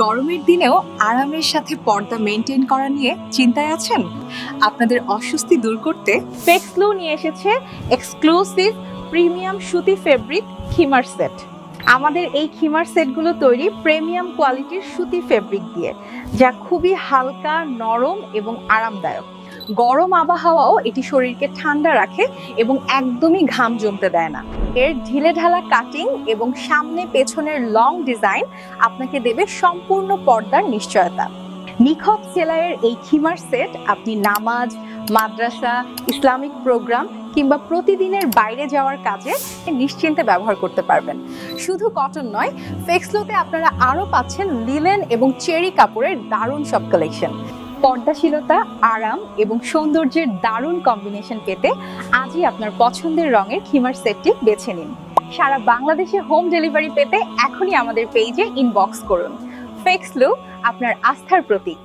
গরমের দিনেও আরামের সাথে পর্দা মেনটেন করা নিয়ে চিন্তায় আছেন? আপনাদের অস্বস্তি দূর করতে ফেক্সলু নিয়ে এসেছে এক্সক্লুসিভ প্রিমিয়াম সুতি ফেব্রিক খিমার সেট। আমাদের এই খিমার সেটগুলো তৈরি প্রিমিয়াম কোয়ালিটির সুতি ফেব্রিক দিয়ে, যা খুবই হালকা, নরম এবং আরামদায়ক। গরম আবহাওয়াও এটি শরীরকে ঠান্ডা রাখে এবং একদমই ঘাম জমতে দেয় না। এর ঢিলেঢালা কাটিং এবং সামনে পেছনের লং ডিজাইন আপনাকে দেবে সম্পূর্ণ পর্দার নিশ্চয়তা। নিখত সেলাইয়ের এই খিমার সেট আপনি নামাজ, মাদ্রাসা, ইসলামিক প্রোগ্রাম কিংবা প্রতিদিনের বাইরে যাওয়ার কাজে নিশ্চিন্তে ব্যবহার করতে পারবেন। শুধু কটন নয়, ফেক্সলোতে আপনারা আরও পাচ্ছেন লিনেন এবং চেরি কাপড়ের দারুণ সব কালেকশন। পর্দাশীলতা, আরাম এবং সৌন্দর্যের দারুণ কম্বিনেশন পেতে আজই আপনার পছন্দের রঙের খিমার সেটটি বেছে নিন। সারা বাংলাদেশে হোম ডেলিভারি পেতে এখনই আমাদের পেজে ইনবক্স করুন। ফেক্সলু, আপনার আস্থার প্রতীক।